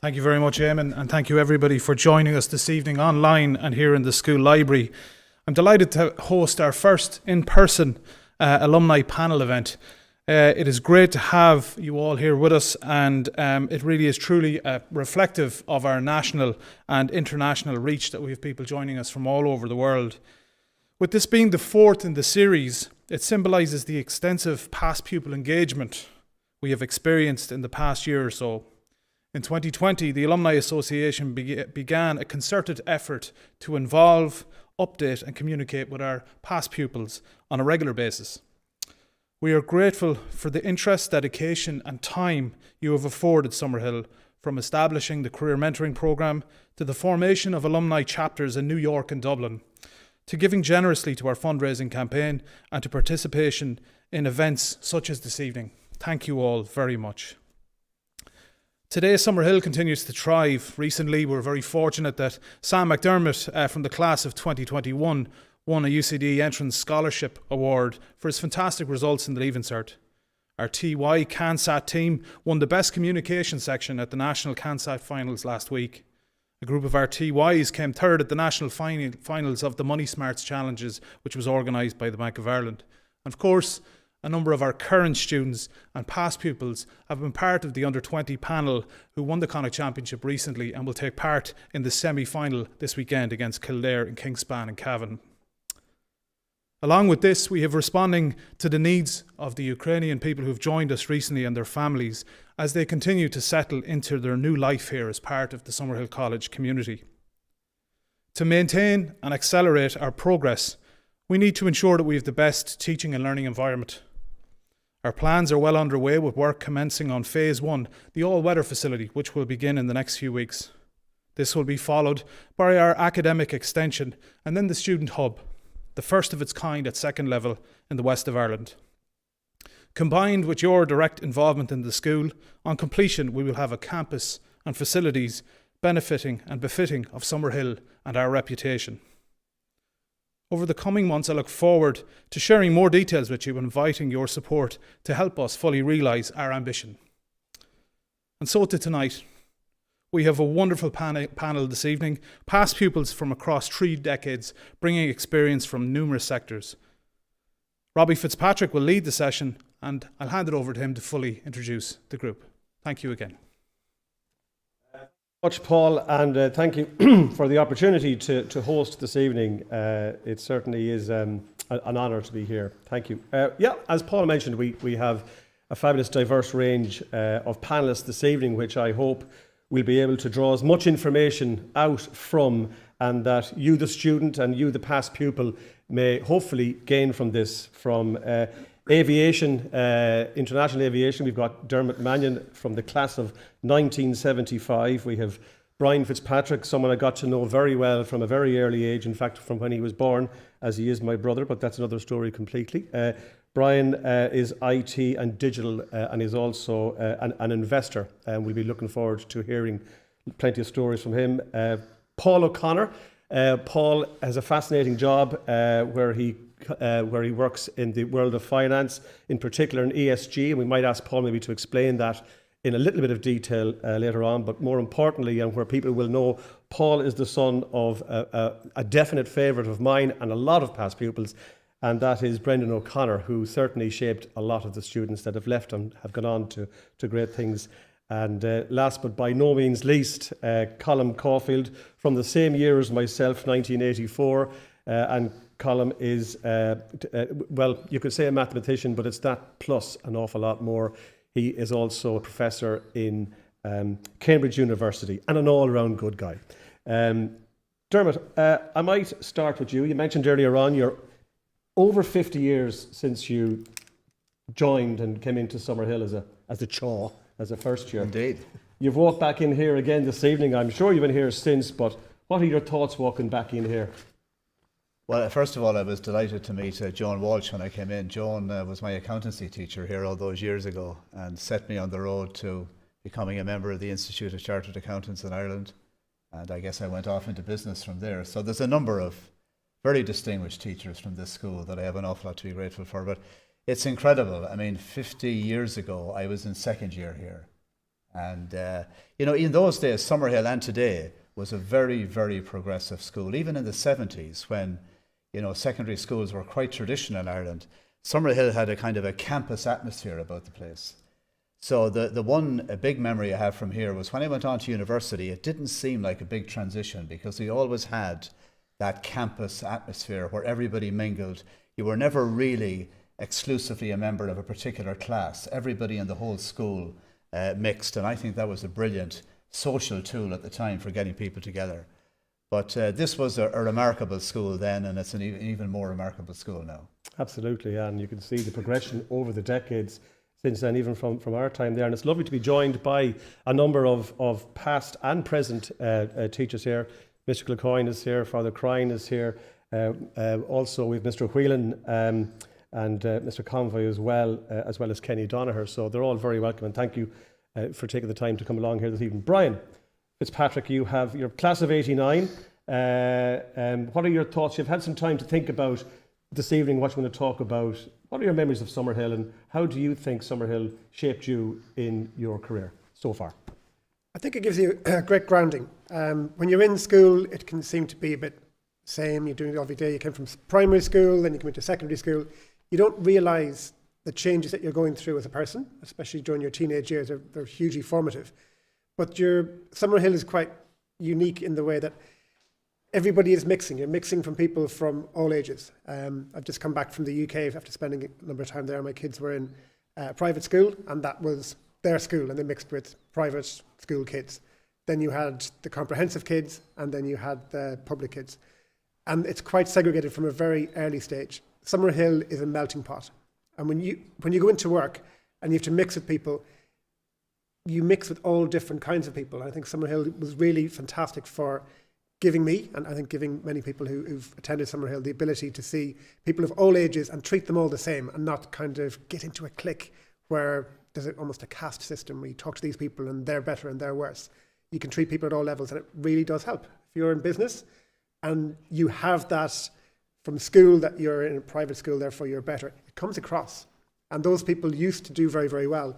Thank you very much, Eamon, and thank you everybody for joining us this evening online and here in the school library. I'm delighted to host our first in-person alumni panel event. It is great to have you all here with us, and it really is truly reflective of our national and international reach that we have people joining us from all over the world. With this being the fourth in the series, it symbolises the extensive past pupil engagement we have experienced in the past year or so. In 2020, the Alumni Association began a concerted effort to involve, update and communicate with our past pupils on a regular basis. We are grateful for the interest, dedication and time you have afforded Summerhill, from establishing the Career Mentoring Programme to the formation of alumni chapters in New York and Dublin, to giving generously to our fundraising campaign and to participation in events such as this evening. Thank you all very much. Today, Summerhill continues to thrive. Recently, we're very fortunate that Sam McDermott from the class of 2021 won a UCD Entrance Scholarship Award for his fantastic results in the Leaving Cert. Our TY CANSAT team won the Best Communication section at the National CANSAT Finals last week. A group of our TYs came third at the National Finals of the Money Smarts Challenges, which was organised by the Bank of Ireland. And of course, a number of our current students and past pupils have been part of the Under-20 panel who won the Connacht Championship recently and will take part in the semi-final this weekend against Kildare and Kingspan and Cavan. Along with this, we have responding to the needs of the Ukrainian people who have joined us recently and their families as they continue to settle into their new life here as part of the Summerhill College community. To maintain and accelerate our progress, we need to ensure that we have the best teaching and learning environment. Our plans are well underway, with work commencing on Phase 1, the all-weather facility, which will begin in the next few weeks. This will be followed by our academic extension and then the student hub, the first of its kind at second level in the west of Ireland. Combined with your direct involvement in the school, on completion we will have a campus and facilities benefiting and befitting of Summerhill and our reputation. Over the coming months, I look forward to sharing more details with you and inviting your support to help us fully realise our ambition. And so to tonight, we have a wonderful panel this evening, past pupils from across 3 decades, bringing experience from numerous sectors. Robbie Fitzpatrick will lead the session, and I'll hand it over to him to fully introduce the group. Thank you again. Much, Paul, and thank you for the opportunity to host this evening. It certainly is an honour to be here. Thank you. As Paul mentioned, we have a fabulous diverse range of panellists this evening, which I hope will be able to draw as much information out from, and that you, the student, and you, the past pupil, may hopefully gain from this. From aviation, international aviation, we've got Dermot Mannion from the class of 1975. We have Brian Fitzpatrick, someone I got to know very well from a very early age, in fact from when he was born, as he is my brother, but that's another story completely. Brian is IT and digital and is also an investor, and we'll be looking forward to hearing plenty of stories from him. Paul O'Connor. Paul has a fascinating job where he works in the world of finance, in particular in ESG, and we might ask Paul maybe to explain that in a little bit of detail later on. But more importantly, and where people will know, Paul is the son of a definite favourite of mine and a lot of past pupils, and that is Brendan O'Connor, who certainly shaped a lot of the students that have left and have gone on to great things. And last but by no means least, Colm Caulfield, from the same year as myself, 1984, and Colm is, well, you could say a mathematician, but it's that plus an awful lot more. He is also a professor in Cambridge University and an all-round good guy. Dermot, I might start with you. You mentioned earlier on you're over 50 years since you joined and came into Summerhill as a first year. Indeed. You've walked back in here again this evening. I'm sure you've been here since, but what are your thoughts walking back in here? Well, first of all, I was delighted to meet Joan Walsh when I came in. Joan was my accountancy teacher here all those years ago and set me on the road to becoming a member of the Institute of Chartered Accountants in Ireland. And I guess I went off into business from there. So there's a number of very distinguished teachers from this school that I have an awful lot to be grateful for. But it's incredible. I mean, 50 years ago, I was in second year here. And, in those days, Summerhill and today was a very, very progressive school. Even in the 70s, when, secondary schools were quite traditional in Ireland, Summerhill had a kind of a campus atmosphere about the place. So the one big memory I have from here was when I went on to university, it didn't seem like a big transition because we always had that campus atmosphere where everybody mingled. You were never really exclusively a member of a particular class. Everybody in the whole school mixed, and I think that was a brilliant social tool at the time for getting people together. But this was a remarkable school then, and it's an even more remarkable school now. Absolutely, and you can see the progression over the decades since then, even from our time there. And it's lovely to be joined by a number of past and present teachers here. Mr. Kilcoyne is here, Father Crine is here. Also, we have Mr. Whelan and Mr. Convoy as well as Kenny Donaher. So they're all very welcome, and thank you for taking the time to come along here this evening. Brian Fitzpatrick, you have your class of 89. What are your thoughts? You've had some time to think about this evening what you want to talk about. What are your memories of Summerhill, and how do you think Summerhill shaped you in your career so far? I think it gives you a great grounding. When you're in school, it can seem to be a bit same. You're doing it every day. You come from primary school, then you come into secondary school. You don't realise the changes that you're going through as a person, especially during your teenage years. They're hugely formative. But Summerhill is quite unique in the way that everybody is mixing. You're mixing from people from all ages. I've just come back from the UK after spending a number of time there. My kids were in private school, and that was their school, and they mixed with private school kids. Then you had the comprehensive kids, and then you had the public kids. And it's quite segregated from a very early stage. Summerhill is a melting pot. And when you go into work and you have to mix with people, you mix with all different kinds of people. I think Summerhill was really fantastic for giving me, and I think giving many people who've attended Summerhill, the ability to see people of all ages and treat them all the same, and not kind of get into a clique where there's almost a caste system where you talk to these people and they're better and they're worse. You can treat people at all levels, and it really does help. If you're in business and you have that from school, that you're in a private school, therefore you're better, it comes across. And those people used to do very, very well.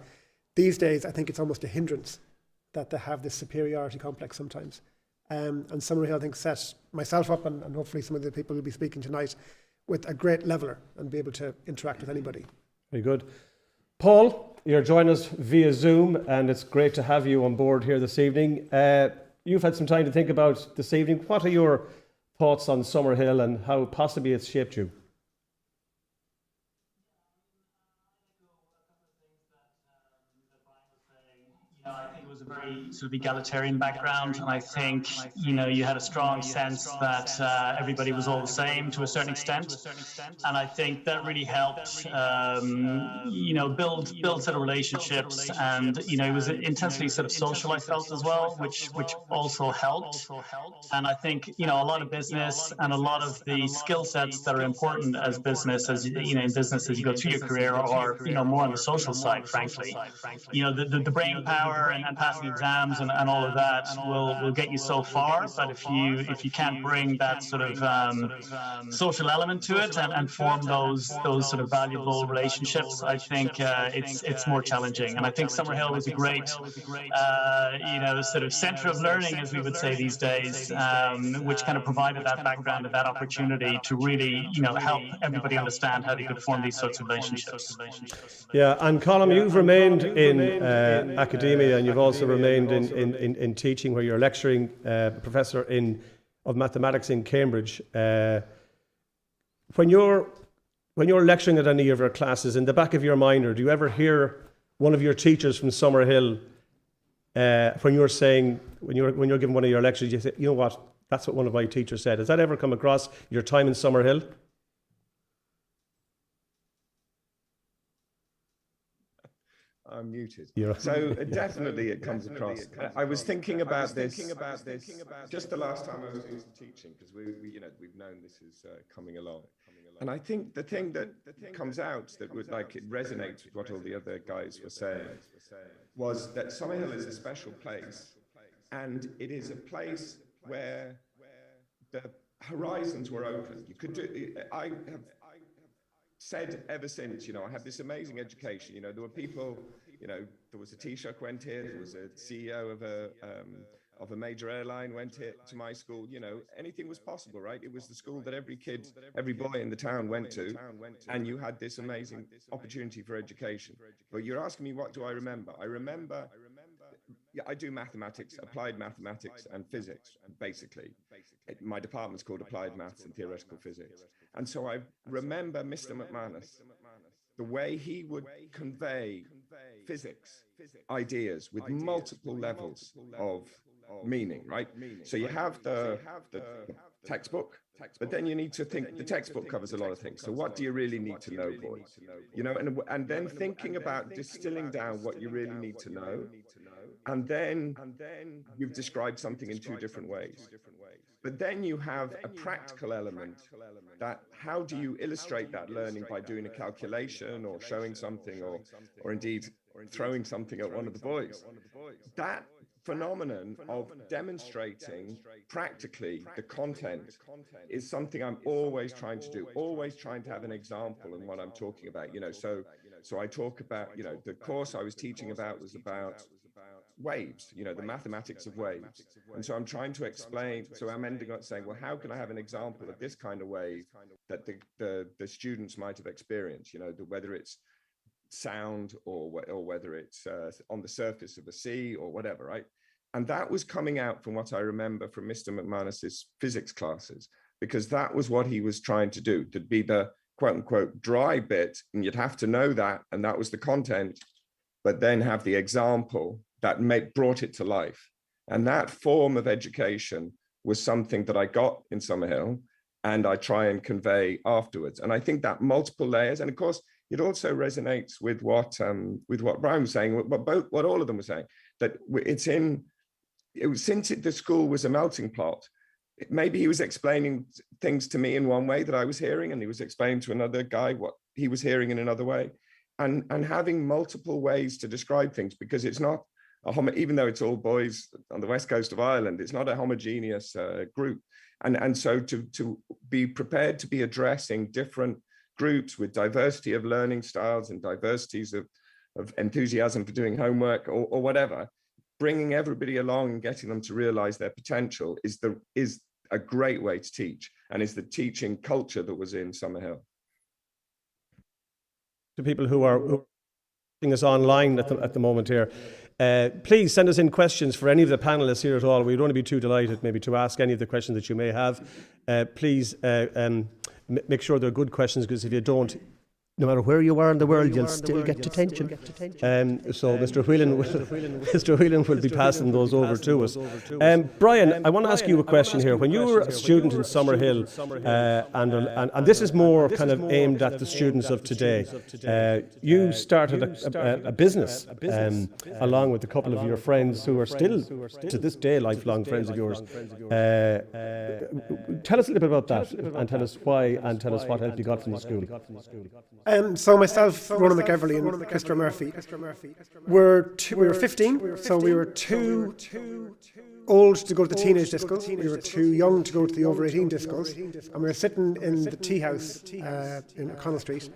These days, I think it's almost a hindrance that they have this superiority complex sometimes. And Summerhill, I think, set myself up and hopefully some of the people who'll be speaking tonight with a great leveller and be able to interact with anybody. Very good. Paul, you're joining us via Zoom, and it's great to have you on board here this evening. You've had some time to think about this evening. What are your thoughts on Summerhill and how possibly it's shaped you? I think it was a very sort of egalitarian background, and I think you had a strong sense that everybody was all the same to a certain extent, and I think that really helped build sort of relationships, and it was intensely sort of social, I felt, as well, which also helped. And I think a lot of business and a lot of the skill sets that are important as business, as in business as you go through your career, are more on the social side, frankly. The brain power and passing exams and all of that will get you so far, but if you can't bring that sort of social element to it and form those sort of valuable relationships, I think it's more challenging. And I think Summerhill was a great sort of center of learning, as we would say these days, which kind of provided that background and that opportunity to really help everybody understand how they could form these sorts of relationships. Yeah, and Colm, you've remained in academia, and you've also remained in teaching, where you're lecturing professor of mathematics in Cambridge. When you're lecturing at any of your classes, in the back of your mind, or do you ever hear one of your teachers from Summerhill when you're giving one of your lectures, you say, you know what, that's what one of my teachers said? Has that ever come across your time in Summerhill? I'm muted. So definitely it comes across. I was thinking about this just the last time I was doing some teaching, because we've known this is coming along. And I think the thing that comes out that would it resonates with what all the other guys were saying was that Summerhill is a special place, and it is a place where the horizons were open. You could do. I have said ever since, I had this amazing education. There were people you know, there was a Taoiseach went here, there was a CEO of a major airline went here to my school. You know, anything was possible, right? It was the school that every kid, every boy in the town went to, and you had this amazing opportunity for education. But you're asking me, what do I remember? I remember, yeah, I do mathematics, applied mathematics and physics, basically. My department's called Applied Maths and Theoretical Physics. And so I remember Mr. McManus, the way he would convey physics ideas with multiple levels of meaning, right? So you have the textbook, but then you need to think, the textbook covers a lot of things. So what do you really need to know, boys? You know, and then thinking about distilling down what you really need to know. And then you've described something in two different ways. But then you have a practical element that how do you illustrate that learning by doing a calculation or showing something or indeed throwing something at one of the boys. That phenomenon of demonstrating practically the content is something I'm always trying to do, always trying to have an example in what I'm talking about, you know. So I talk about, you know, the course I was teaching about was about waves, you know, the mathematics of waves. And so I'm trying to explain, so I'm ending up saying, well, how can I have an example of this kind of wave that the students might have experienced, you know, whether it's sound or whether it's on the surface of a sea or whatever, right? And that was coming out from what I remember from Mr. McManus's physics classes, because that was what he was trying to do, to be the quote unquote dry bit, and you'd have to know that, and that was the content, but then have the example that brought it to life. And that form of education was something that I got in Summerhill, and I try and convey afterwards. And I think that multiple layers, and of course, it also resonates with what Brian was saying, what all of them were saying, that since the school was a melting pot, maybe he was explaining things to me in one way that I was hearing, and he was explaining to another guy what he was hearing in another way, and having multiple ways to describe things, because it's not even though it's all boys on the west coast of Ireland, it's not a homogeneous group, and so to be prepared to be addressing different groups with diversity of learning styles and diversities of enthusiasm for doing homework or whatever, bringing everybody along and getting them to realize their potential is a great way to teach, and is the teaching culture that was in Summerhill. To people who are watching us online at the moment here, please send us in questions for any of the panelists here at all. We'd only be too delighted maybe to ask any of the questions that you may have. Please make sure they're good questions, because if you don't, no matter where you are in the world, you'll still get detention. So Mr. Whelan will be passing those over to us. Brian, I want to ask you a question here. When you were a student in Summerhill, and this is more kind of aimed at the students of today, you started a business along with a couple of your friends who are still, to this day, lifelong friends of yours. Tell us a little bit about that, and tell us why, and tell us what help you got from the school. So myself, Ronan McEverly and Christopher Murphy, we were 15, so we were too old to go to the teenage discos, we were too young to go to the over 18 discos, and we were sitting in the tea house in O'Connell Street,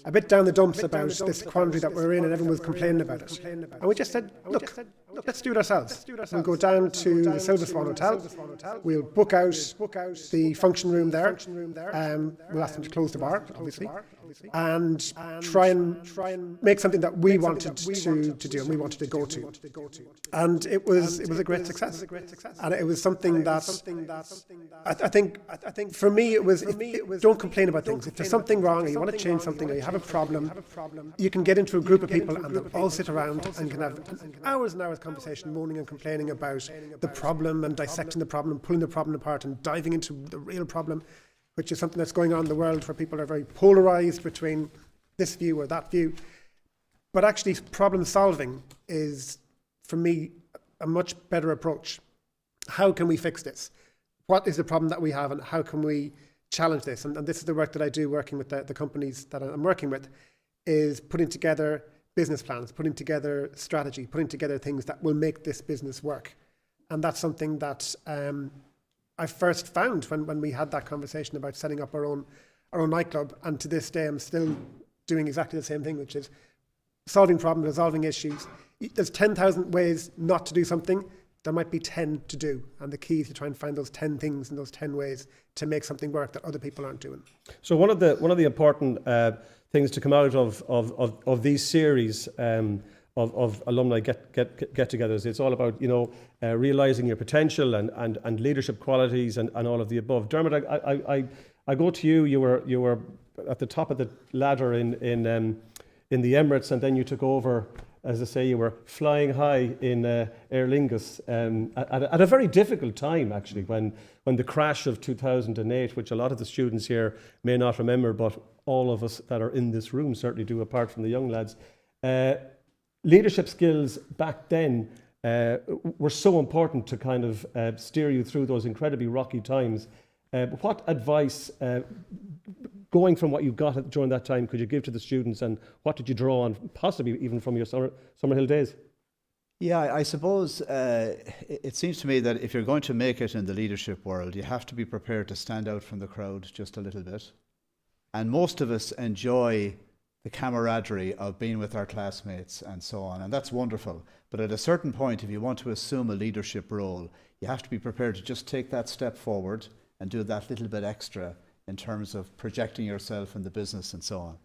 a bit down the dumps about this quandary that we're in, and everyone was complaining about it. And we just said, look, let's do it ourselves. We'll go down to the Silver Swan Hotel, we'll book out the function room there, we'll ask them to close the bar, obviously, and try and make something that we wanted to do and we wanted to go to. And it was a great success. And it was something that I think for me it was, don't complain about things. If there's something wrong or you want to change something or you have a problem, you can get into a group of people and they'll all sit around and can have hours and hours conversation, moaning and complaining about the problem and dissecting the problem, pulling the problem apart and diving into the real problem, which is something that's going on in the world where people are very polarized between this view or that view. But actually problem solving is, for me, a much better approach. How can we fix this? What is the problem that we have, and how can we challenge this? And this is the work that I do, working with the companies that I'm working with, is putting together business plans, putting together strategy, putting together things that will make this business work. And that's something that I first found when we had that conversation about setting up our own nightclub. And to this day, I'm still doing exactly the same thing, which is solving problems, resolving issues. There's 10,000 ways not to do something. There might be 10 to do. And the key is to try and find those 10 things and those 10 ways to make something work that other people aren't doing. So one of the important things to come out of these series of alumni get-togethers, it's all about realising your potential and leadership qualities and all of the above. Dermot, I go to you. You were at the top of the ladder in the Emirates, and then you took over. As I say, you were flying high in Aer Lingus at a very difficult time, actually, when the crash of 2008, which a lot of the students here may not remember, but all of us that are in this room certainly do, apart from the young lads. Leadership skills back then were so important to kind of steer you through those incredibly rocky times. What advice, going from what you got during that time, could you give to the students, and what did you draw on, possibly even from your Summerhill days? Yeah, I suppose it seems to me that if you're going to make it in the leadership world, you have to be prepared to stand out from the crowd just a little bit. And most of us enjoy the camaraderie of being with our classmates and so on, and that's wonderful. But at a certain point, if you want to assume a leadership role, you have to be prepared to just take that step forward and do that little bit extra in terms of projecting yourself in the business and so on.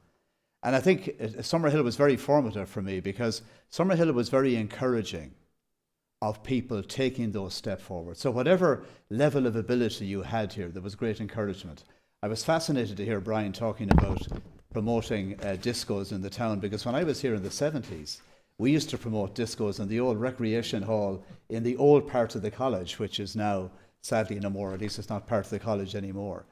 And I think Summerhill was very formative for me, because Summerhill was very encouraging of people taking those steps forward. So whatever level of ability you had here, there was great encouragement. I was fascinated to hear Brian talking about promoting discos in the town, because when I was here in the 70s, we used to promote discos in the old recreation hall in the old part of the college, which is now sadly no more, at least it's not part of the college anymore.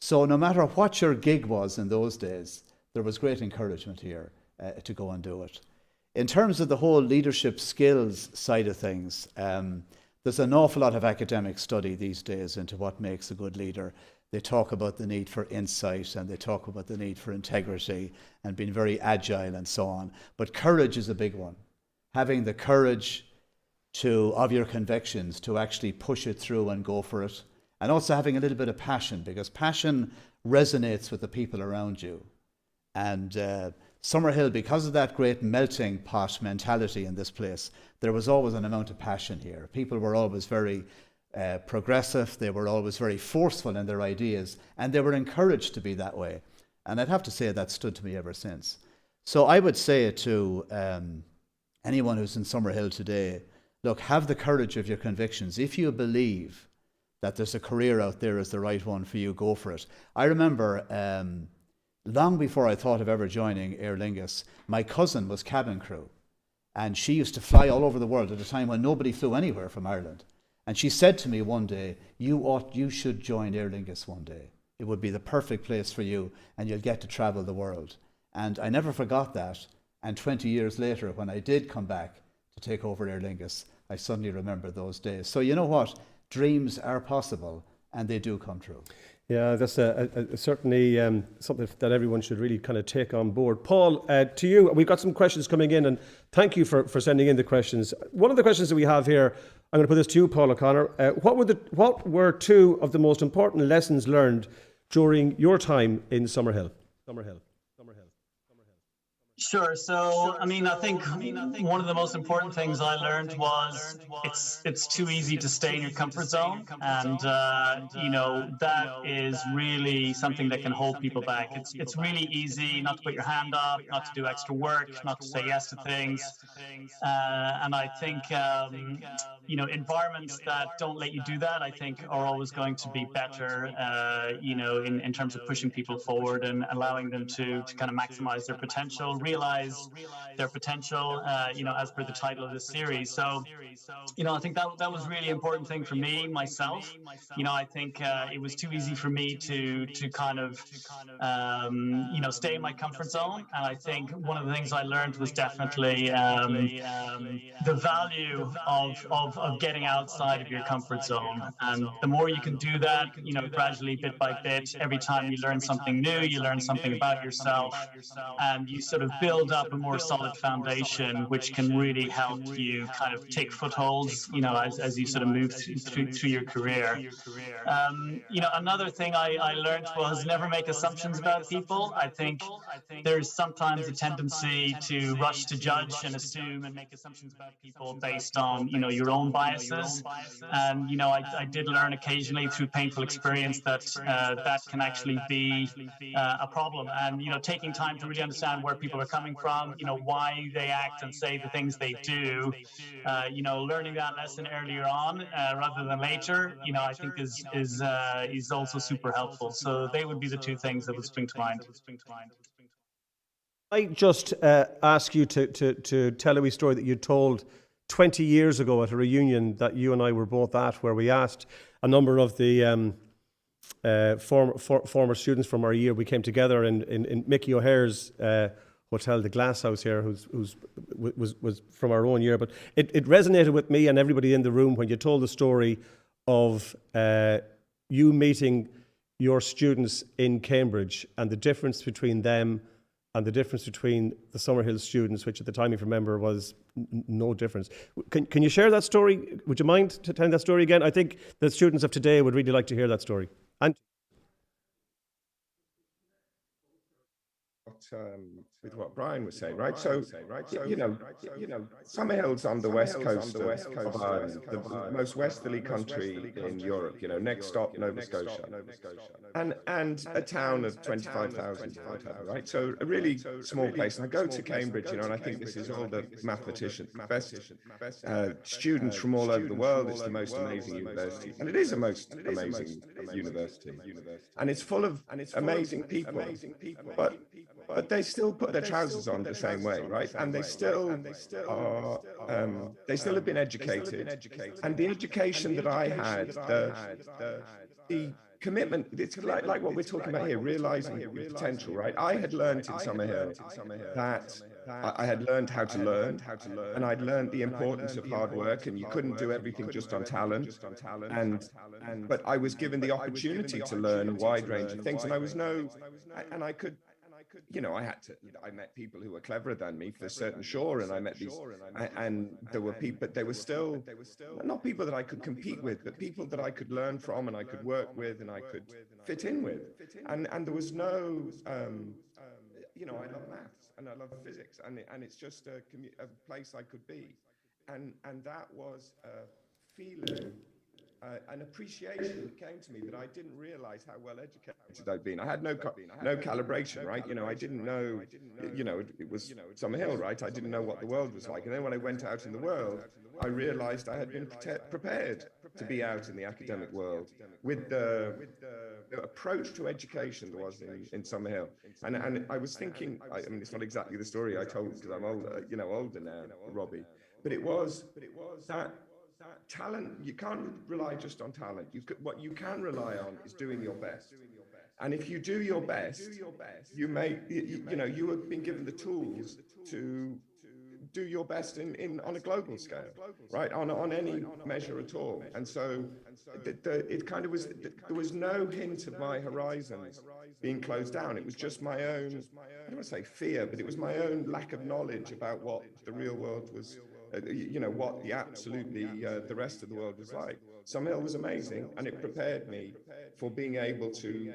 So no matter what your gig was in those days, there was great encouragement here to go and do it. In terms of the whole leadership skills side of things, there's an awful lot of academic study these days into what makes a good leader. They talk about the need for insight, and they talk about the need for integrity and being very agile and so on. But courage is a big one. Having the courage of your convictions to actually push it through and go for it. And also having a little bit of passion, because passion resonates with the people around you. And Summerhill, because of that great melting pot mentality in this place, there was always an amount of passion here. People were always very progressive, they were always very forceful in their ideas, and they were encouraged to be that way. And I'd have to say that stood to me ever since. So I would say to anyone who's in Summerhill today, look, have the courage of your convictions. If you believe that there's a career out there is the right one for you, go for it. I remember long before I thought of ever joining Aer Lingus, my cousin was cabin crew, and she used to fly all over the world at a time when nobody flew anywhere from Ireland. And she said to me one day, you should join Aer Lingus one day. It would be the perfect place for you, and you'll get to travel the world. And I never forgot that. And 20 years later, when I did come back to take over Aer Lingus, I suddenly remember those days. So you know what? Dreams are possible, and they do come true. Yeah, that's certainly something that everyone should really kind of take on board. Paul, to you, we've got some questions coming in, and thank you for sending in the questions. One of the questions that we have here, I'm going to put this to you, Paul O'Connor. What were two of the most important lessons learned during your time in Summerhill? Sure. So, I mean, I think one of the most important things I learned was it's too easy to stay in your comfort zone. And, that is really something that can hold people back. It's really easy not to put your hand up, not to do extra work, not to say yes to things. And I think, environments that don't let you do that, I think, are always going to be better, in terms of pushing people forward and allowing them to kind of maximize their potential, realize their potential, as per the title of this series. So, I think that was really important thing for me, myself. I think it was too easy for me to kind of, stay in my comfort zone. And I think one of the things I learned was definitely the value of getting outside of your comfort zone. And the more you can do that, gradually, bit by bit, every time you learn something new, you learn something about yourself, and you sort of build up a more solid foundation, which can really help you kind of take footholds, as you sort of move through your career. Another thing I learned was never make assumptions about people. I think there's sometimes a tendency to rush to judge and assume and make assumptions about people based on, your own biases. And, I did learn occasionally through painful experience that that can actually be a problem. And, taking time to really understand where people are coming from, why they act and say the things they do, learning that lesson earlier on rather than later, I think is also super helpful. So they would be the two things that would spring to mind. I just ask you to tell a wee story that you told 20 years ago at a reunion that you and I were both at, where we asked a number of the former students from our year. We came together in Mickey O'Hare's hotel, the Glass House here, was from our own year. But it resonated with me and everybody in the room when you told the story of you meeting your students in Cambridge and the difference between them and the difference between the Summerhill students, which at the time, if you remember, was no difference. Can you share that story? Would you mind telling that story again? I think the students of today would really like to hear that story. And with what Brian was saying, right? So, Summerhill's on the west coast of Ireland, the most westerly country in Europe. Next stop Nova Scotia, and a town of 25,000, right? So a really small place. And I go to Cambridge, and I think this is all the mathematicians, best students from all over the world. It's the most amazing university, and it is a most amazing university, and it's full of amazing people, but they still put their trousers on the same way, right? And they still are, they still have been educated. And the education that I had, the commitment, it's like what we're talking about here, realizing your potential, right? I had learned in Summerhill that I had learned how to learn, and I'd learned the importance of hard work, and you couldn't do everything just on talent. But I was given the opportunity to learn a wide range of things, and I met people who were cleverer than me for certain, sure, and I met these, and there were people, but they were still not people that I could compete with, but people that I could learn from and I could work with and I could fit in with, and there was no, I love maths and I love physics, and it's just a place I could be, and that was a feeling. An appreciation that came to me that I didn't realize how well educated I'd been. I had no calibration, right? I didn't know, it was Summerhill, right? I didn't know what the world was like. And then when I went out in the world, I realized I had been prepared to be out in the academic world with the approach to education there was in Summerhill. And I was thinking, it's not exactly the story I told because I'm older now, Robbie, but it was that talent, you can't rely just on talent. What you can rely on is doing your best. And if you do your best, you have been given the tools to do your best on a global scale, right? On any measure at all. And so it kind of was, there was no hint of my horizons being closed down. It was just my own, I don't want to say fear, but it was my own lack of knowledge about what the real world was, what the rest of the world was like. Summerhill was amazing, and it prepared me for being able to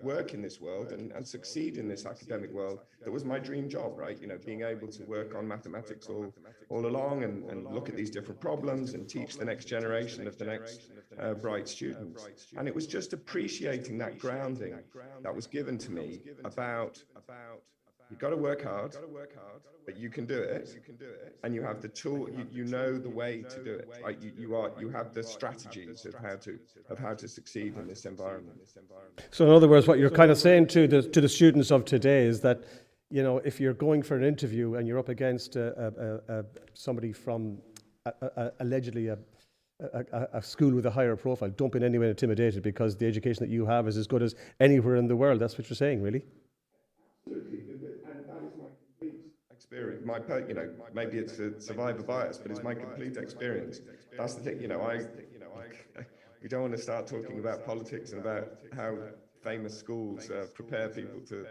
work in this world and succeed in this academic world. That was my dream job, right? Being able to work on mathematics all along and look at these different problems and teach the next generation of the next bright students. And it was just appreciating that grounding that was given to me about you've got to work hard, but you can do it, and you have the tool. You know the way to do it. Right? You have the strategies of how to succeed in this environment. so, in other words, what you're kind of saying to the students of today is that, if you're going for an interview and you're up against somebody from allegedly a school with a higher profile, don't be in any way intimidated, because the education that you have is as good as anywhere in the world. That's what you're saying, really. Experience. Maybe it's a survivor bias, but it's my complete experience. That's the thing, we don't want to start talking about politics and about how famous schools prepare people to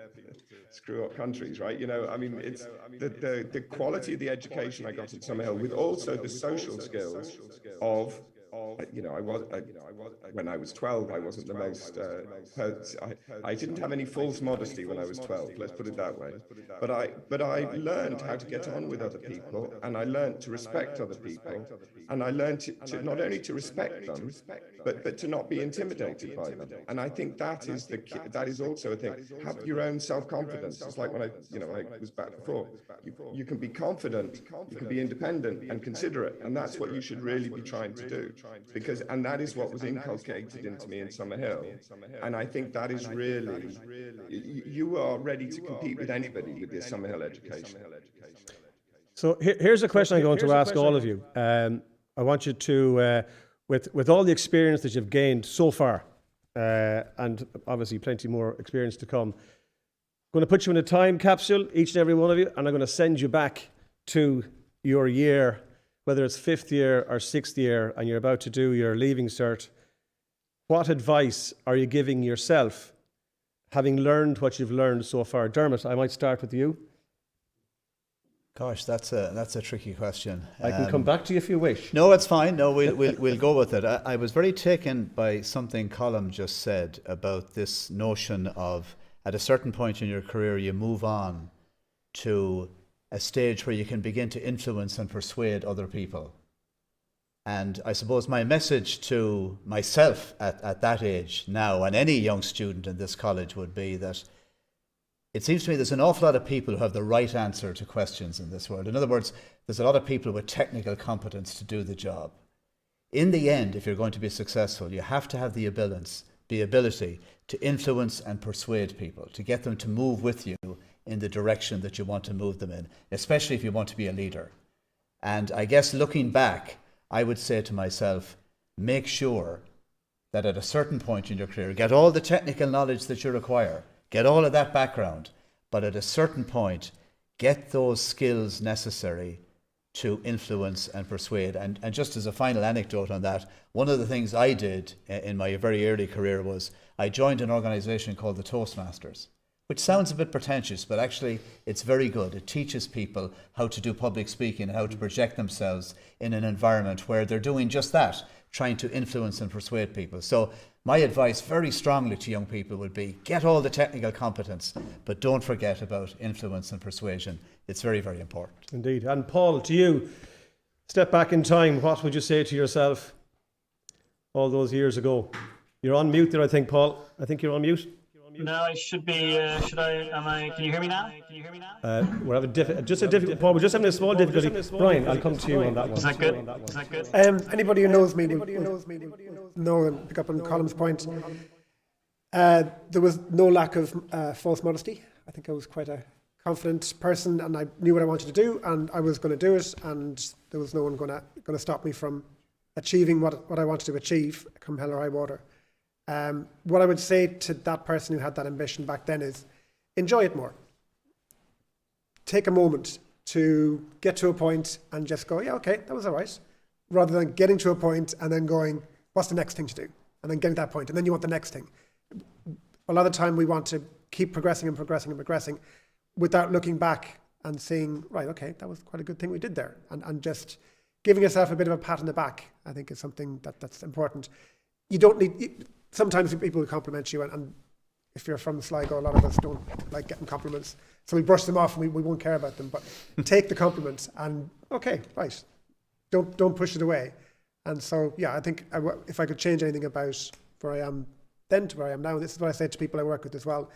screw up countries, right? You know, I mean, it's the quality of the education I got at Summerhill, with also the social skills of, you know, when I was 12, I wasn't the most, I didn't have any false modesty when I was 12, let's put it that way. But I learned how to get on with other people, and I learned to respect other people, and I learned to not only to respect them, but to not be intimidated by them. And I think that is that is also a thing. Have your own self-confidence. It's like when I was back before. You can be confident, you can be independent and considerate, and that's what you should really be trying to do. And that is what was inculcated into me in Summerhill. And I think that is really, you are ready to compete with anybody with your Summerhill education. So here's a question I'm going to ask all of you. I want you to, with all the experience that you've gained so far, and obviously plenty more experience to come, I'm going to put you in a time capsule, each and every one of you, and I'm going to send you back to your year, whether it's 5th year or 6th year, and you're about to do your leaving cert. What advice are you giving yourself, having learned what you've learned so far? Dermot, I might start with you. Gosh, that's a tricky question. I can come back to you if you wish. No, it's fine. No, we'll go with it. I was very taken by something Colm just said about this notion of, at a certain point in your career, you move on to a stage where you can begin to influence and persuade other people. And I suppose my message to myself at that age now, and any young student in this college, would be that it seems to me there's an awful lot of people who have the right answer to questions in this world. In other words, there's a lot of people with technical competence to do the job. In the end, if you're going to be successful, you have to have the ability to influence and persuade people, to get them to move with you in the direction that you want to move them in, especially if you want to be a leader. And I guess looking back, I would say to myself, make sure that at a certain point in your career, get all the technical knowledge that you require, get all of that background, but at a certain point, get those skills necessary to influence and persuade. And just as a final anecdote on that, one of the things I did in my very early career was I joined an organisation called the Toastmasters, which sounds a bit pretentious, but actually it's very good. It teaches people how to do public speaking and how to project themselves in an environment where they're doing just that, trying to influence and persuade people. So my advice very strongly to young people would be, get all the technical competence, but don't forget about influence and persuasion. It's very, very important. Indeed. And Paul, to you, step back in time, what would you say to yourself all those years ago? You're on mute there, I think, Paul. I think you're on mute. No, I should be. Can you hear me now? We're having Paul, we're just having a small difficulty. Brian, I'll come to you on that one. Is that good? Is that good? Anybody who knows me know and pick up on Colm's point. There was no lack of false modesty. I think I was quite a confident person, and I knew what I wanted to do, and I was going to do it, and there was no one going to stop me from achieving what I wanted to achieve, come hell or high water. What I would say to that person who had that ambition back then is, enjoy it more. Take a moment to get to a point and just go, yeah, okay, that was all right. Rather than getting to a point and then going, what's the next thing to do? And then getting to that point, and then you want the next thing. A lot of the time we want to keep progressing and progressing and progressing without looking back and saying, right, okay, that was quite a good thing we did there. And just giving yourself a bit of a pat on the back, I think, is something that's important. You don't need... Sometimes people will compliment you, and if you're from Sligo, a lot of us don't like getting compliments. So we brush them off and we won't care about them. But take the compliments and, okay, right. Don't push it away. And so, yeah, I think if I could change anything about where I am then to where I am now, and this is what I say to people I work with as well,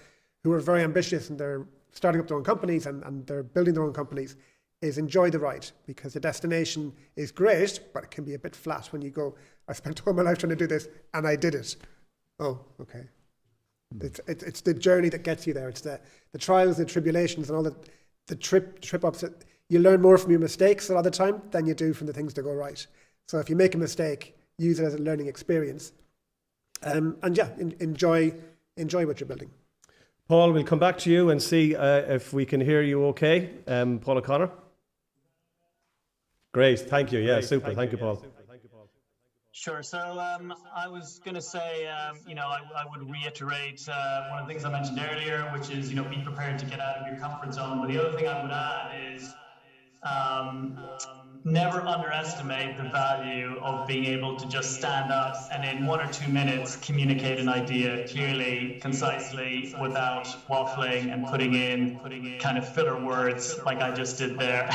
who are very ambitious and they're starting up their own companies and they're building their own companies, is enjoy the ride, because the destination is great, but it can be a bit flat when you go, I spent all my life trying to do this and I did it. Oh, okay. It's the journey that gets you there. It's the trials, the tribulations, and all the trip ups. You learn more from your mistakes a lot of the time than you do from the things that go right. So if you make a mistake, use it as a learning experience, and yeah, enjoy what you're building. Paul, we'll come back to you and see if we can hear you. Okay, Paul O'Connor. Great, thank you. Yeah, super. Thank you, Paul. Sure. So I was going to say, I would reiterate one of the things I mentioned earlier, which is, be prepared to get out of your comfort zone. But the other thing I would add is never underestimate the value of being able to just stand up and in 1 or 2 minutes communicate an idea clearly, concisely, without waffling and putting in kind of filler words like I just did there.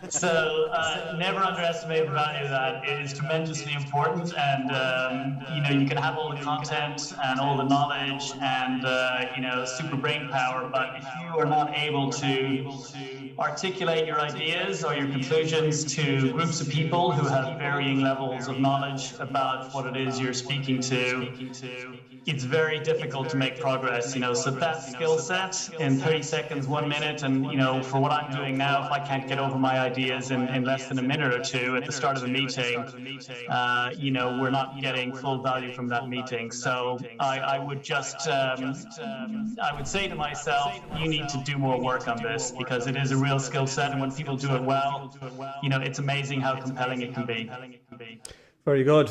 So never underestimate the value of that. It is tremendously important, and you can have all the content and all the knowledge and super brain power, but if you are not able to articulate your ideas or your conclusions to groups of people who have varying levels of knowledge about what it is you're speaking to, it's very difficult to make progress. So that skill set in 30 seconds, 1 minute, and for what I'm doing now, if I can't get over my ideas in less than a minute or two at the start of a meeting, we're not getting full value from that meeting. So I would just, I would say to myself, you need to do more work on this, because it is a real skill set, and when people do it well, it's amazing how compelling it can be. Very good.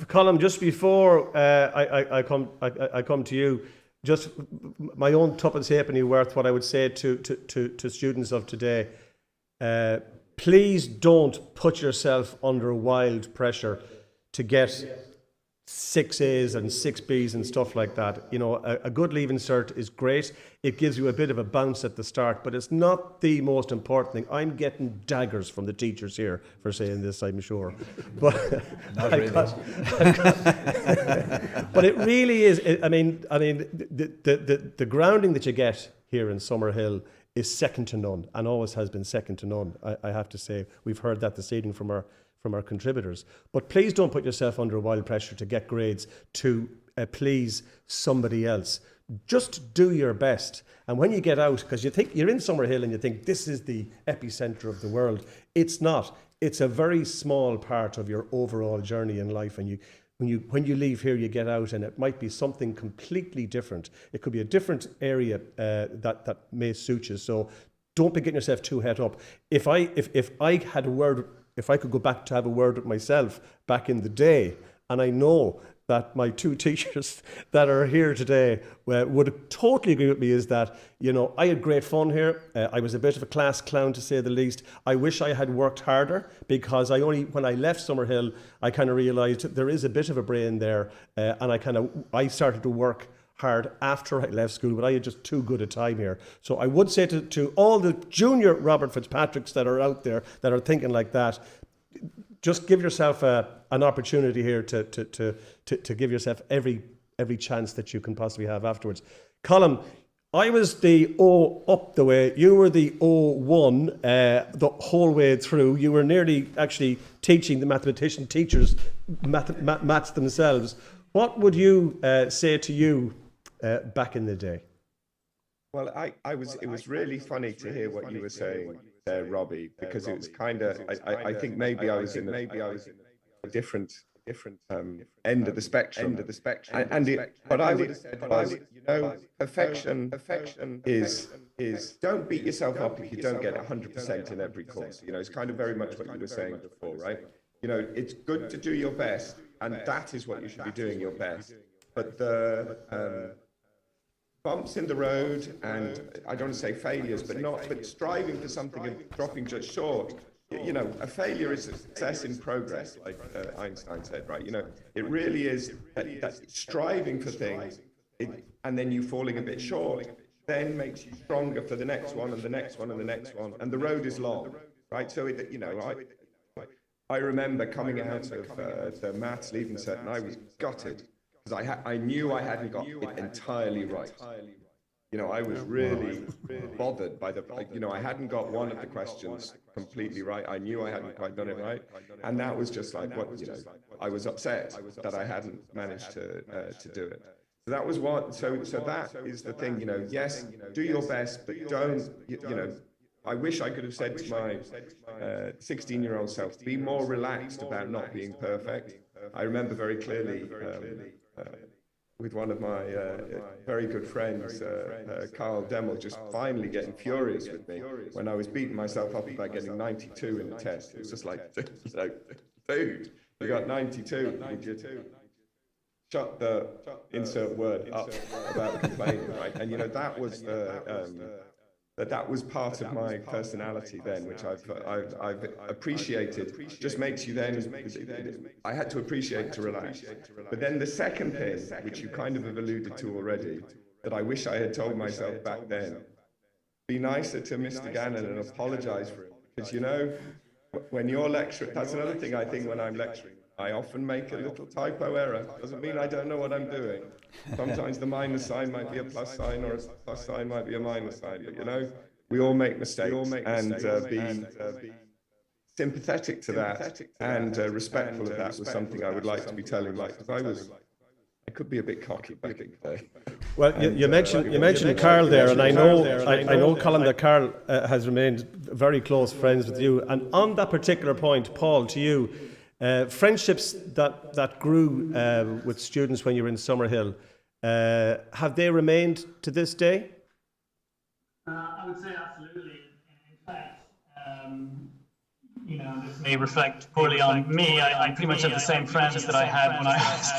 Colm, just before I come to you, just my own tuppence halfpenny worth, what I would say to students of today, please don't put yourself under wild pressure to get 6 A's and 6 B's and stuff like that. A good Leaving Cert is great. It gives you a bit of a bounce at the start, but it's not the most important thing. I'm getting daggers from the teachers here for saying this, I'm sure. But Not really. but it really is. The grounding that you get here in Summerhill is second to none, and always has been second to none. I have to say, we've heard that this evening from our contributors. But please don't put yourself under wild pressure to get grades to please somebody else. Just do your best. And when you get out, because you think you're in Summerhill and you think this is the epicenter of the world, it's not. It's a very small part of your overall journey in life. And when you leave here, you get out, and it might be something completely different. It could be a different area that may suit you. So don't be getting yourself too het up. If I could go back to have a word with myself back in the day, and I know that my 2 teachers that are here today would totally agree with me, is that, I had great fun here. I was a bit of a class clown, to say the least. I wish I had worked harder, because when I left Summerhill, I kind of realised there is a bit of a brain there, and I started to work hard after I left school, but I had just too good a time here. So I would say to all the junior Robert Fitzpatricks that are out there that are thinking like that, just give yourself an opportunity here to give yourself every chance that you can possibly have afterwards. Colm, I was the O up the way. You were the O1 the whole way through. You were nearly actually teaching the mathematician teachers maths themselves. What would you say to you back in the day? Well, it was really funny to hear what you were saying there, Robbie, because it was kind of, I think maybe I was in a different end of the spectrum. What I would have said was, perfection is don't beat yourself up if you don't get 100% in every course. It's kind of very much what you were saying before, right? It's good to do your best, and that is what you should be doing, your best. But the bumps in the road, and I don't want to say failures, but striving for something and dropping just short. A failure is a success in progress, like Einstein said, right? It really is that striving for things, and then you falling a bit short, then makes you stronger for the next one and the next one and the next one, and the road is long, right? So I remember coming out of the maths Leaving Cert, and I was gutted, because I knew I hadn't got it entirely right. I was really bothered by I hadn't got one of the questions completely right. I knew I hadn't quite done it right. And that was just like, I was upset that I hadn't managed to do it. So that was what, so that is the thing, yes, do your best, but don't, I wish I could have said to my 16-year-old self, be more relaxed about not being perfect. I remember very clearly with one of my very good friends, Carl Demmel, just finally getting furious with me when I was beating myself up about getting 92 in the test. It was just like, dude, you got 92. Would you shut the insert word up about complaining, right? And that was that was part of my personality then, which I've appreciated. Just makes you then. I had to appreciate to relax. But then the second thing, which you kind of have alluded to already, that I wish I had told myself back then, be nicer to Mr. Gannon and apologise for it, because when you're lecturing, that's another thing I think when I'm lecturing. I often make a little typo error. Doesn't mean I don't know what I'm doing. Sometimes the minus sign might be a plus sign, or a plus sign might be a minus sign. But we all make mistakes, and be sympathetic to that and respectful of that was something I would like to be telling you, because I could be a bit cocky back in the day. Well, you mentioned Carl there, and I know, Colin, that Carl has remained very close friends with you. And on that particular point, Paul, to you, friendships that grew with students when you were in Summerhill, have they remained to this day? I would say absolutely. In fact, this may reflect poorly on me. I pretty much have the same friends that I had when I was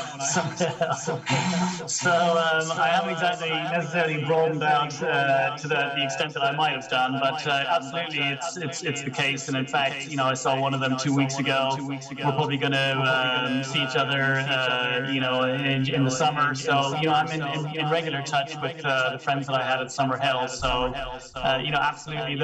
so I haven't exactly necessarily broadened out to the extent that I might have done, but absolutely it's the case. And in fact, I saw one of them 2 weeks ago. We're probably going to see each other, in the summer. So I'm in regular touch with the friends that I had at Summerhill. So absolutely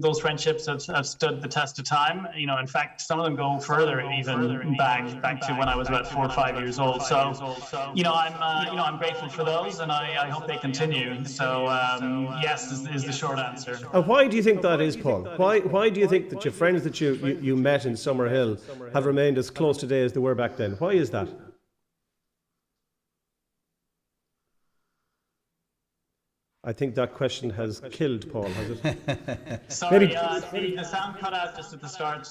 those friendships have stood the test of time. In fact, some of them go further even back to when I was about 4 or 5 years old. So, I'm grateful for those, and I hope they continue. So, yes is the short answer. And why do you think that is, Paul? Why do you think that your friends that you met in Summerhill have remained as close today as they were back then? Why is that? I think that question has killed Paul, has it? Sorry, the sound cut out just at the start.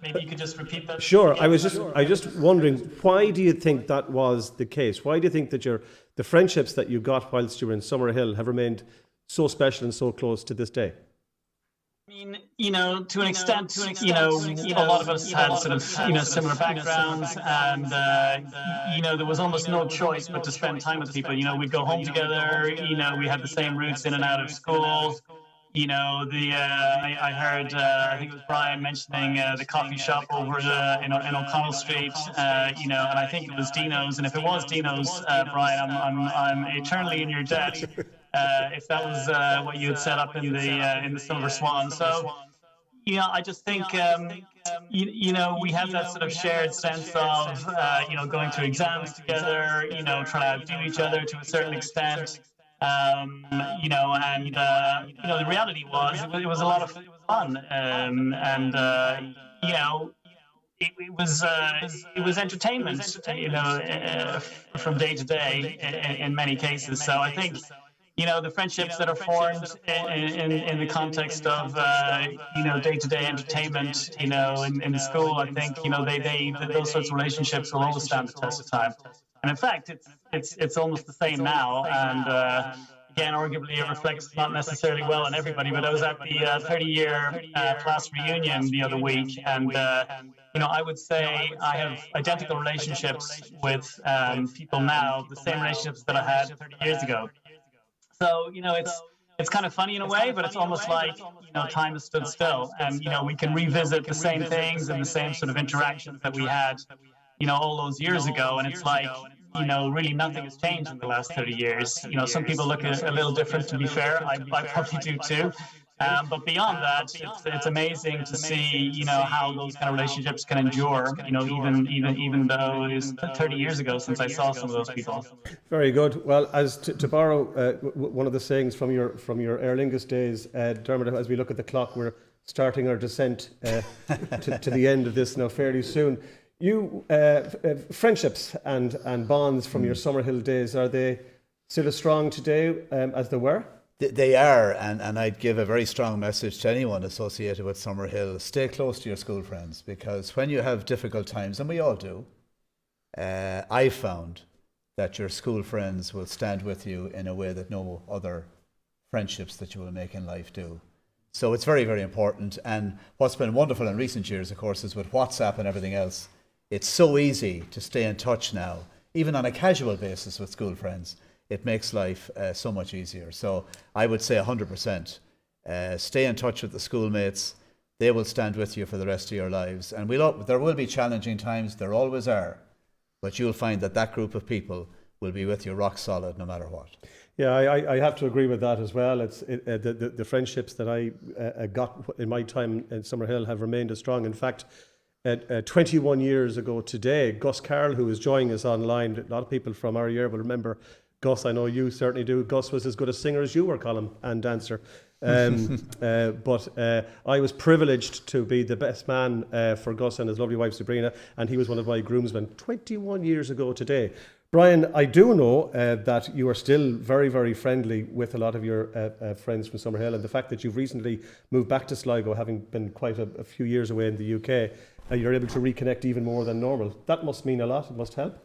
Maybe you could just repeat that. Sure. I was just wondering, why do you think that was the case? Why do you think that the friendships that you got whilst you were in Summerhill have remained so special and so close to this day? I mean, to an extent, a lot of us had sort of, similar backgrounds, and, there was almost no choice but to spend time with people. We'd go home together, we had the same routes in and out of school. I heard, I think it was Brian mentioning the coffee shop over in O'Connell Street, and I think it was Dino's. And if it was Dino's, Brian, I'm eternally in your debt. If that was what you had set up in the Silver Swan. So, I just think, we have that sort of shared sense of, going through exams together, trying to outdo each other to a certain extent. The reality was it was a lot of fun, it was entertainment, from day to day in many cases. So I think, the friendships that are formed in the context of, day-to-day entertainment, in the school, I think, those sorts of relationships will always stand the test of time. And in fact, it's almost the same now. And again, arguably, it reflects not necessarily well on everybody. But I was at the 30-year class reunion the other week, and I would say I have identical relationships with people now, the same relationships that I had 30 years ago. So it's kind of funny in a way, but it's almost like time has stood still, and we can revisit the same things and the same sort of interactions that we had all those years ago, and it's like, really nothing has changed in the last 30 years. Some people look at it a little different, to be fair. I probably do too. But beyond that, it's amazing to see, how those kind of relationships can endure, even though it was 30 years ago since I saw some of those people. Very good. Well, as to borrow one of the sayings from your Aer Lingus days, Dermot, as we look at the clock, we're starting our descent to the end of this now fairly soon. You friendships and bonds from your Summerhill days, are they still as strong today as they were? They are, and I'd give a very strong message to anyone associated with Summerhill: stay close to your school friends, because when you have difficult times, and we all do, I found that your school friends will stand with you in a way that no other friendships that you will make in life do. So it's very, very important. And what's been wonderful in recent years, of course, is with WhatsApp and everything else, it's so easy to stay in touch now, even on a casual basis with school friends. It makes life so much easier. So I would say 100%. Stay in touch with the schoolmates. They will stand with you for the rest of your lives. And there will be challenging times, there always are. But you'll find that group of people will be with you rock solid no matter what. Yeah, I have to agree with that as well. The friendships that I got in my time in Summerhill have remained as strong. In fact, 21 years ago today, Gus Carroll, who is joining us online, a lot of people from our year will remember Gus. I know you certainly do. Gus was as good a singer as you were, Colin, and dancer. But I was privileged to be the best man for Gus and his lovely wife Sabrina, and he was one of my groomsmen 21 years ago today. Brian, I do know that you are still very, very friendly with a lot of your friends from Summerhill, and the fact that you've recently moved back to Sligo, having been quite a few years away in the UK, you're able to reconnect even more than normal. That must mean a lot. It must help.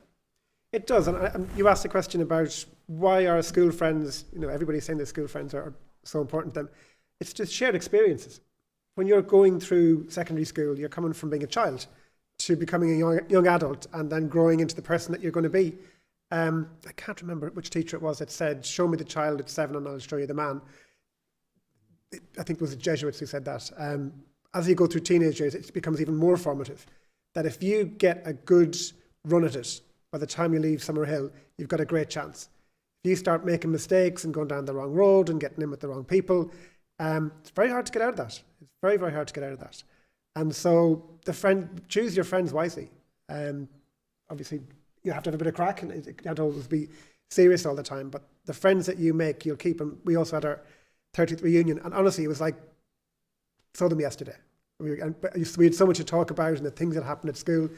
It does. And you asked a question about why our school friends, everybody's saying that school friends are so important to them. It's just shared experiences. When you're going through secondary school, you're coming from being a child to becoming a young adult and then growing into the person that you're going to be. I can't remember which teacher it was that said, show me the child at 7 and I'll show you the man. I think it was the Jesuits who said that. As you go through teenage years, it becomes even more formative. That if you get a good run at it, by the time you leave Summerhill, you've got a great chance. If you start making mistakes and going down the wrong road and getting in with the wrong people, it's very hard to get out of that. It's very, very hard to get out of that. And so choose your friends wisely. Obviously, you have to have a bit of crack, and you can't always be serious all the time. But the friends that you make, you'll keep them. We also had our 30th reunion, and honestly, it was like saw them yesterday. We had so much to talk about, and the things that happened at school.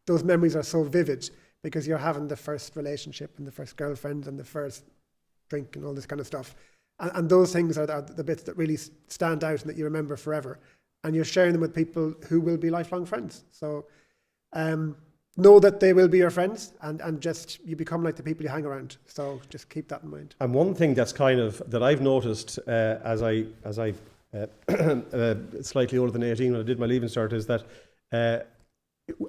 Those memories are so vivid because you're having the first relationship and the first girlfriend and the first drink and all this kind of stuff. And those things are the bits that really stand out and that you remember forever. And you're sharing them with people who will be lifelong friends. So know that they will be your friends, and just you become like the people you hang around. So just keep that in mind. And one thing that's that I've noticed as I slightly older than 18 when I did my Leaving Cert is that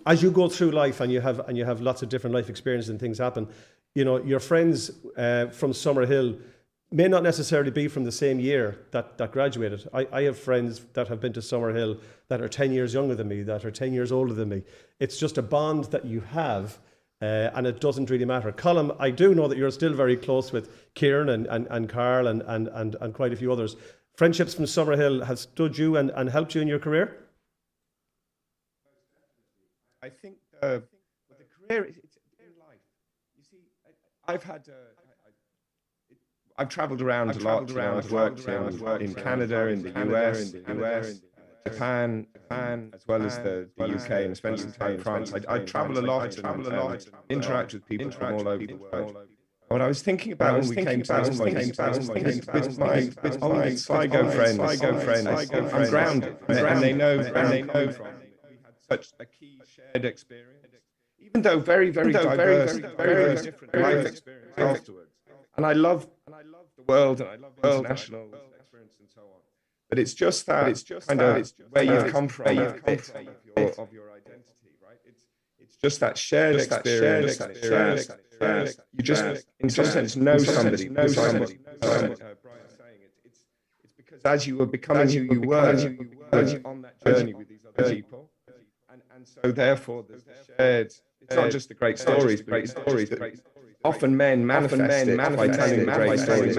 as you go through life and you have lots of different life experiences and things happen, your friends from Summerhill may not necessarily be from the same year that graduated. I have friends that have been to Summerhill that are 10 years younger than me, that are 10 years older than me. It's just a bond that you have, and it doesn't really matter. Colin, I do know that you're still very close with Kieran and Carl and quite a few others. Friendships from Summerhill have stood you and helped you in your career? I think the career, it's in life. You see, I've travelled around a lot. I've worked in Canada, in the US, Japan, as well as the UK, and spent some time in France. I travel a lot and interact with people from all over the world. What I was thinking about when we came to with my old Sligo friends, I'm grounded, and they know from such a key shared experience, even though very diverse, very different life experience afterwards. And I love the world, and I love international experience and so on. But it's just that kind of where you've come from, of your identity, right? It's just that shared experience. You just, in some sense, know somebody. Brian's saying it's because as you were becoming who you were on that journey with these other people, and so therefore there's the shared. It's not just the great stories, but often men manifest it by telling the great stories.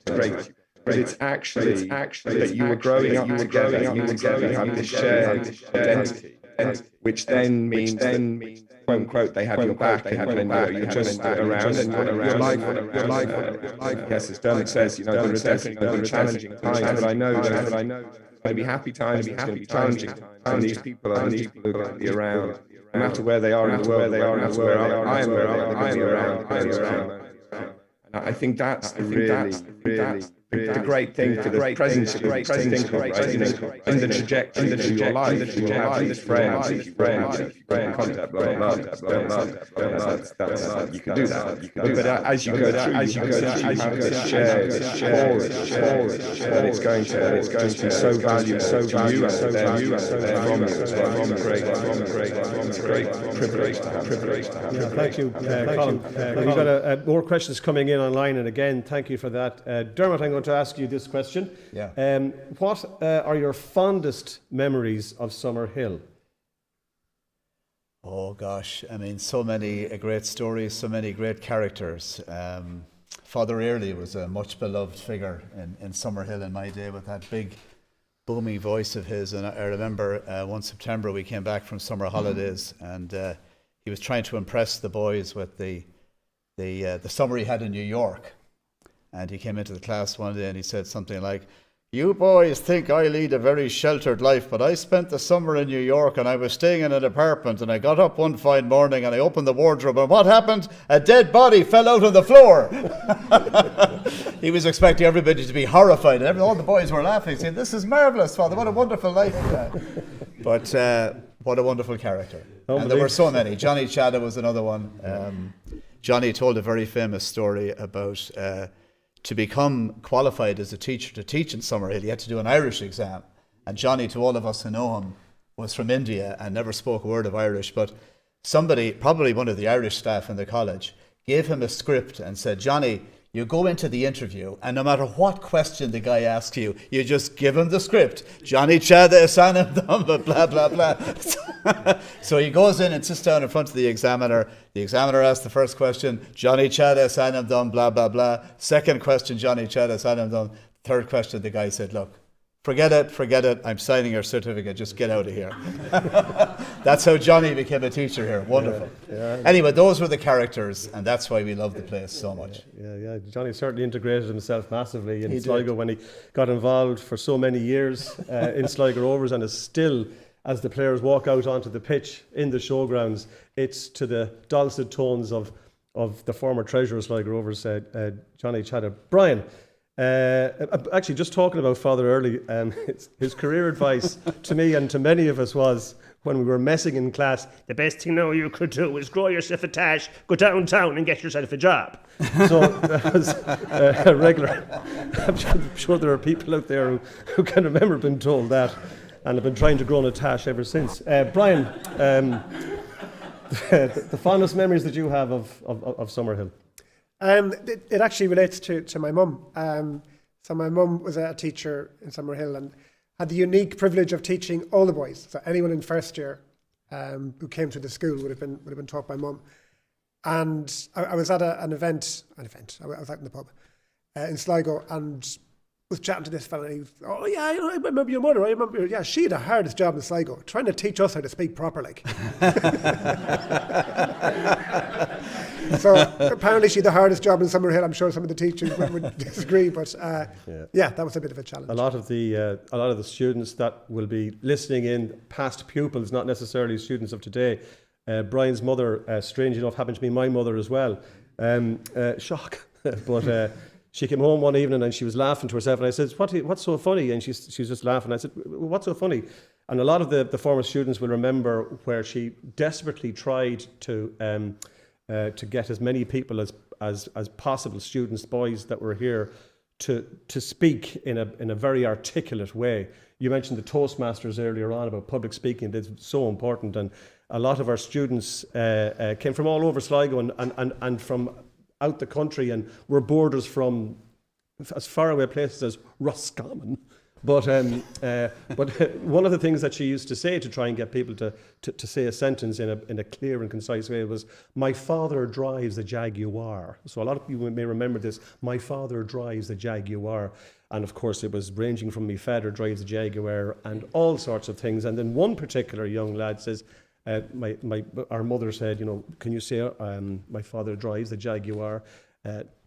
Great. But it's actually that you were growing up together, you have this shared identity, which then means, quote unquote, they have your back, and you're just around, and you're like. Yes, as Dermot says, there are definitely going to be challenging times, but I know there's going to be happy times, there's going to be challenging times, and these people are going to be around, no matter where they are in the world, I am around. And I think that's the the great thing for the present, right? And the trajectory of your life, you have these friends, contact, blah, blah, blah, you can do that. But as you go through, you have this shared that it's going to be so valuable to you and from you as well. It's a great privilege to have. Yeah, thank you, Colin. We've got more questions coming in online, and again, thank you for that. Dermot, I'm going to ask you this question. Yeah. What are your fondest memories of Summerhill? Oh gosh, I mean, so many great stories, so many great characters. Father Early was a much beloved figure in Summerhill in my day, with that big booming voice of his. And I remember one September we came back from summer holidays, and he was trying to impress the boys with the summer he had in New York. And he came into the class one day and he said something like, "You boys think I lead a very sheltered life, but I spent the summer in New York and I was staying in an apartment, and I got up one fine morning and I opened the wardrobe, and what happened? A dead body fell out on the floor." He was expecting everybody to be horrified, and all the boys were laughing, saying, "This is marvellous, Father, what a wonderful life." But what a wonderful character. And there were so many. Johnny Chadha was another one. Johnny told a very famous story about to become qualified as a teacher to teach in Summerhill, he had to do an Irish exam. And Johnny, to all of us who know him, was from India and never spoke a word of Irish. But somebody, probably one of the Irish staff in the college, gave him a script and said, "Johnny, you go into the interview, and no matter what question the guy asks you, you just give him the script. Johnny Chadha Sanam Damba, blah, blah, blah." So he goes in and sits down in front of the examiner. The examiner asks the first question, "Johnny Chadha Sanam Dam, blah, blah, blah." Second question, "Johnny Chadha Sanam Dam." Third question, the guy said, "Look, forget it. I'm signing your certificate. Just get out of here." That's how Johnny became a teacher here. Wonderful. Yeah. Anyway, those were the characters, and that's why we love the place so much. Yeah. Johnny certainly integrated himself massively in Sligo when he got involved for so many years in Sligo Rovers, and is still, as the players walk out onto the pitch in the showgrounds, it's to the dulcet tones of the former treasurer of Sligo Rovers, Johnny Chadha. Brian, actually, just talking about Father Early, his career advice to me and to many of us was, when we were messing in class, the best thing now you could do is grow yourself a tash, go downtown and get yourself a job. So that was a regular. I'm sure there are people out there who can remember being told that and have been trying to grow a tash ever since. Brian, the fondest memories that you have of Summerhill? It actually relates to my mum. So my mum was a teacher in Summerhill and had the unique privilege of teaching all the boys. So anyone in first year who came to the school would have been taught by mum. And I was at an event. I was out in the pub in Sligo and was chatting to this fella. And he was, "Oh yeah, I remember your mother. Yeah, she had the hardest job in Sligo, trying to teach us how to speak proper, like." So apparently she had the hardest job in Summerhill. I'm sure some of the teachers would disagree, but yeah, that was a bit of a challenge. A lot of the students that will be listening in, past pupils, not necessarily students of today. Brian's mother, strange enough, happened to be my mother as well. Shock, but. She came home one evening and she was laughing to herself, and I said, "What's so funny?" And she was just laughing. I said, "What's so funny?" And a lot of the former students will remember where she desperately tried to get as many people as possible, students, boys that were here, to speak in a very articulate way. You mentioned the Toastmasters earlier on about public speaking. It's so important, and a lot of our students came from all over Sligo and from out the country, and were boarders from as far away places as Roscommon. But one of the things that she used to say to try and get people to say a sentence in a clear and concise way was, "My father drives a Jaguar." So a lot of people may remember this. "My father drives a Jaguar." And of course it was ranging from "my father drives a Jaguar" and all sorts of things. And then one particular young lad says, our mother said, "Can you say my father drives a Jaguar?"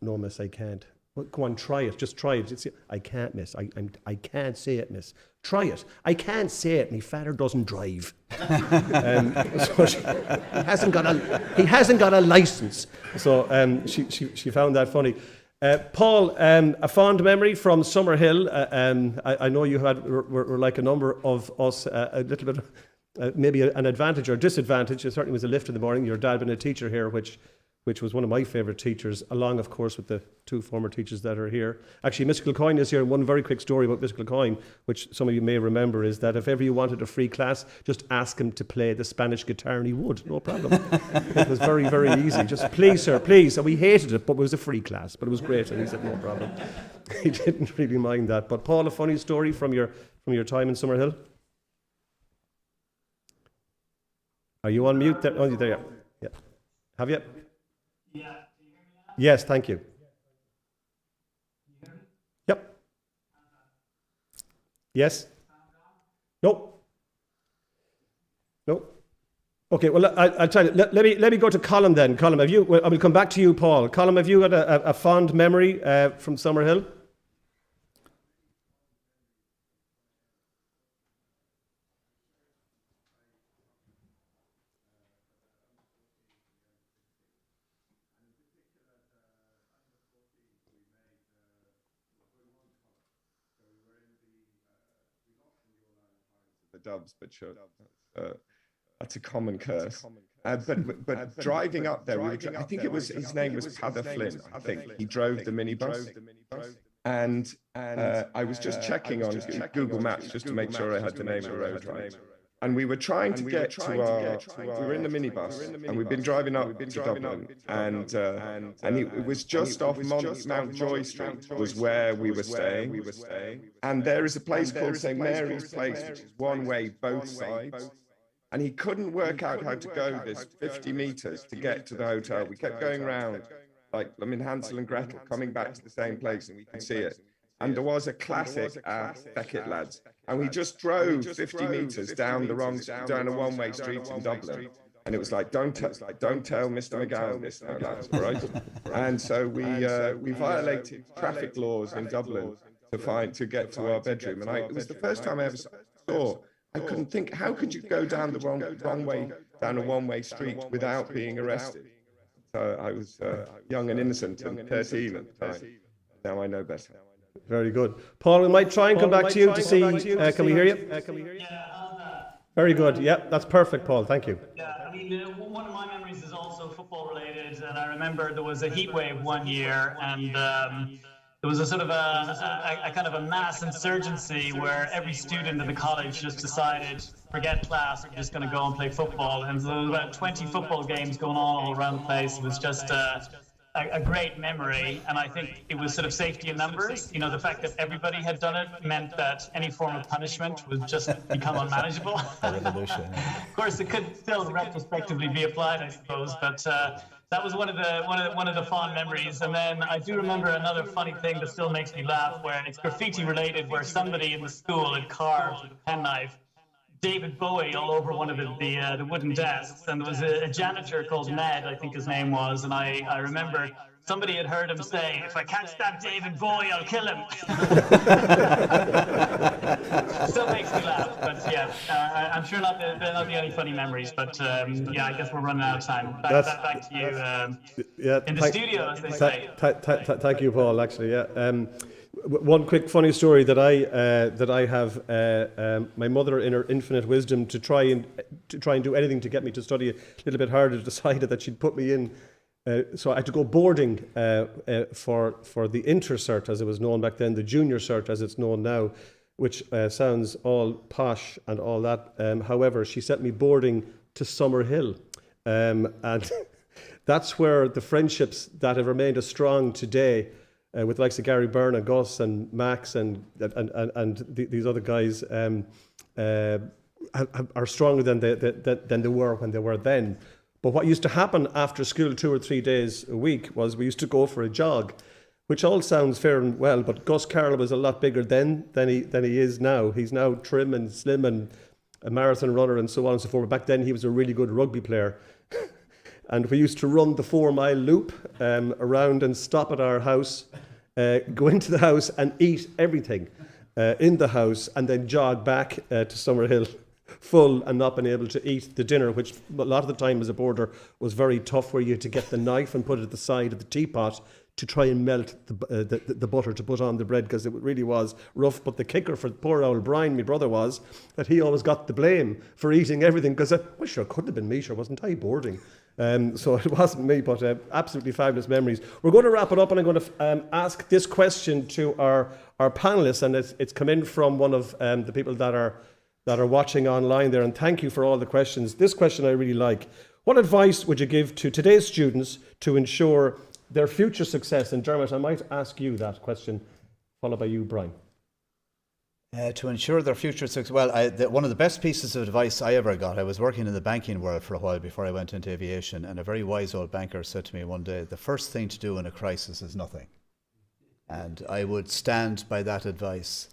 "No, miss, I can't." "Well, go on, try it. Just try it." "I can't, miss. I can't say it, miss." "Try it." "I can't say it. My father doesn't drive." So he hasn't got a license. So she found that funny. Paul, a fond memory from Summerhill. I know you were like a number of us, a little bit, maybe an advantage or disadvantage. It certainly was a lift in the morning. Your dad being a teacher here, which was one of my favourite teachers, along, of course, with the two former teachers that are here. Actually, Mr. Kilcoyne is here. One very quick story about Mr. Kilcoyne, which some of you may remember, is that if ever you wanted a free class, just ask him to play the Spanish guitar and he would, no problem. It was very, very easy. Just, please, sir, please. And we hated it, but it was a free class. But it was great, and he said, no problem. He didn't really mind that. But Paul, a funny story from your time in Summerhill? Are you on mute? There? Oh, there you are. Yeah. Have you? Yeah. Yes, thank you. Yep. Yes? No. No. Okay, well, I'll tell you. Let me go to Colm then. Colm, have you? Well, I will come back to you, Paul. Colm, have you got a fond memory from Summerhill? The Doves, but sure, that's a common curse. But driving up there, I think it was his name was Pather Flynn. I think he drove the minibus, and I was just checking on Google Maps just to make sure I had the name of the road right. And we were trying to get to we were in the minibus, and we've been driving up to Dublin, and it was just off Mountjoy Street was where we were staying. And there is a place called St. Mary's Place, which is one way both sides. And he couldn't work out how to go this 50 meters to get to the hotel. We kept going round, like, I mean, Hansel and Gretel, coming back to the same place, and we could see it. And there was a classic Beckett lads. And we just drove 50 meters down a one-way street in Dublin. And it was like, don't tell Mr. McGowan this now, lads, all right? And so we violated traffic laws in Dublin to get to our bedroom. And it was the first time I ever saw. I couldn't think, how could you go down the wrong way down a one-way street without being arrested? So I was young and innocent and 13 at the time. Now I know better. Very good. Paul, we might try and come back to you to see, can we hear you? Yeah, Very good. Yeah, that's perfect, Paul. Thank you. Yeah, I mean, one of my memories is also football related, and I remember there was a heat wave one year, and there was a sort of a kind of a mass insurgency where every student in the college just decided, forget class, we're just going to go and play football. And so there was about 20 football games going on all around the place. It was just a great memory, and I think it was sort of safety in numbers. You know, the fact that everybody had done it meant that any form of punishment would just become unmanageable. Of course, it could still retrospectively be applied, I suppose, but that was one of the fond memories. And then I do remember another funny thing that still makes me laugh, where it's graffiti related, where somebody in the school had carved with a penknife David Bowie all over one of the wooden desks, and there was a janitor called Ned, I think his name was, and I remember somebody had heard him say, "If I catch that David Bowie, I'll kill him." Still makes me laugh, but yeah, I'm sure not the only funny memories, but yeah, I guess we're running out of time. Back to you in the studio, as they say. Thank you, Paul. Actually, yeah. One quick funny story that I have. My mother, in her infinite wisdom, to try and do anything to get me to study a little bit harder, decided that she'd put me in. So I had to go boarding for the Intercert, as it was known back then, the Junior Cert, as it's known now, which sounds all posh and all that. However, she sent me boarding to Summerhill, and that's where the friendships that have remained as strong today. With the likes of Gary Byrne and Gus and Max and these other guys are stronger than they were when they were then. But what used to happen after school 2 or 3 days a week was we used to go for a jog, which all sounds fair and well, but Gus Carroll was a lot bigger then than he is now. He's now trim and slim and a marathon runner and so on and so forth. Back then he was a really good rugby player. And we used to run the 4-mile loop around and stop at our house, go into the house and eat everything in the house, and then jog back to Summerhill full and not being able to eat the dinner, which a lot of the time as a boarder was very tough, where you had to get the knife and put it at the side of the teapot to try and melt the butter to put on the bread, because it really was rough. But the kicker for poor old Brian, my brother, was that he always got the blame for eating everything, because, well, sure, it couldn't have been me, sure, wasn't I boarding? So it wasn't me, but absolutely fabulous memories. We're going to wrap it up, and I'm going to ask this question to our panellists, and it's come in from one of the people that are watching online there, and thank you for all the questions. This question I really like. What advice would you give to today's students to ensure their future success? And Dermot, I might ask you that question, followed by you, Brian. To ensure their future success, well, one of the best pieces of advice I ever got, I was working in the banking world for a while before I went into aviation, and a very wise old banker said to me one day, the first thing to do in a crisis is nothing. And I would stand by that advice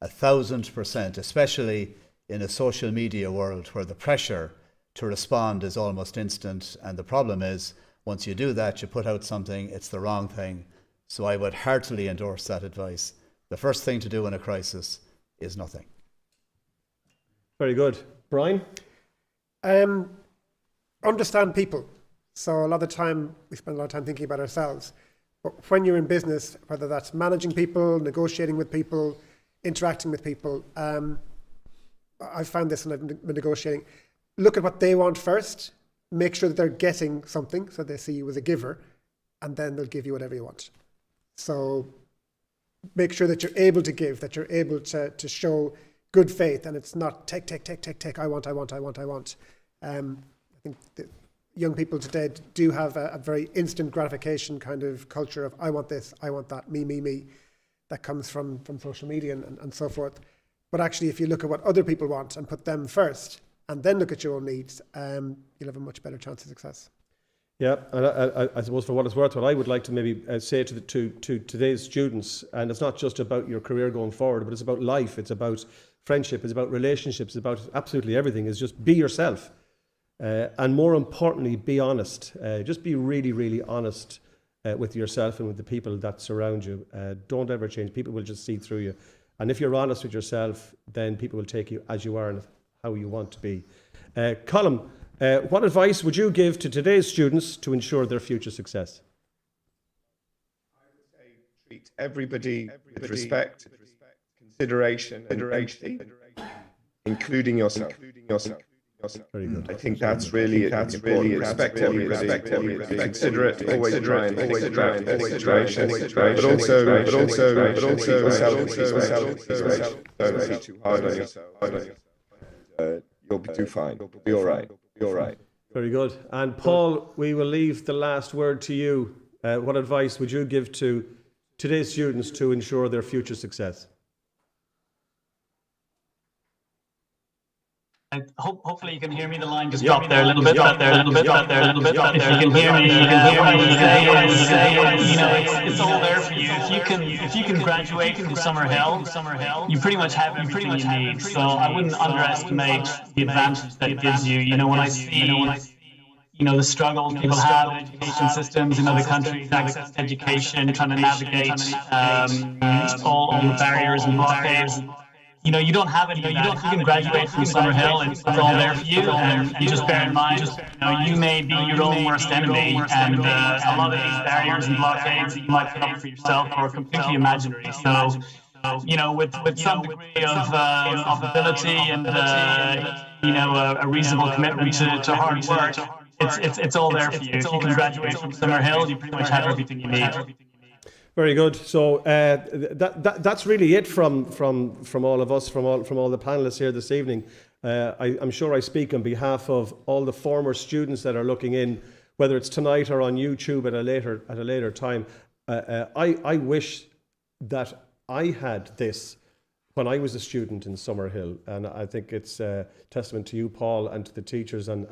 1,000%, especially in a social media world where the pressure to respond is almost instant. And the problem is, once you do that, you put out something, it's the wrong thing. So I would heartily endorse that advice. The first thing to do in a crisis is nothing. Very good. Brian? Understand people. So a lot of the time, we spend a lot of time thinking about ourselves. But when you're in business, whether that's managing people, negotiating with people, interacting with people, I've found this when I've been negotiating. Look at what they want first. Make sure that they're getting something, so they see you as a giver, and then they'll give you whatever you want. So make sure that you're able to give, that you're able to show good faith, and it's not take, I want. I think that young people today do have a very instant gratification kind of culture of I want this, I want that, me, that comes from social media and so forth. But actually, if you look at what other people want and put them first, and then look at your own needs, you'll have a much better chance of success. Yeah, and I suppose for what it's worth, what I would like to maybe say to today's students, and it's not just about your career going forward, but it's about life, it's about friendship, it's about relationships, it's about absolutely everything, is just be yourself. And more importantly, be honest. Just be really, really honest with yourself and with the people that surround you. Don't ever change. People will just see through you. And if you're honest with yourself, then people will take you as you are and how you want to be. Colm, what advice would you give to today's students to ensure their future success? I would say treat everybody with respect, consideration, and empathy, including yourself. Very good. I think that's really respect everybody, be considerate, always try and think about their situation, but also don't be too hard on yourself. You'll be too fine. You'll be all right. Very good. And Paul, we will leave the last word to you. What advice would you give to today's students to ensure their future success? Hopefully you can hear me. The line just dropped there a little bit. If you can hear me, it's all there for you. If you can graduate from Summerhill, you pretty much have everything you need. So I wouldn't underestimate the advantage that it gives you. When I see the struggles people have in education systems in other countries, access to education, trying to navigate all the barriers and blockades. You don't have any of that. If you can graduate from Summerhill and it's all there for you, and you just bear in mind, you may be your own worst enemy, and a lot of these barriers and blockades that you might put up for yourself are completely imaginary. So, with some degree of ability and a reasonable commitment to hard work, it's all there for you. If you can graduate from Summerhill, you pretty much have everything you need. Very good. So that's really it from all of us, from all the panelists here this evening. I'm sure I speak on behalf of all the former students that are looking in, whether it's tonight or on YouTube at a later time. I wish that I had this when I was a student in Summerhill, and I think it's a testament to you, Paul, and to the teachers and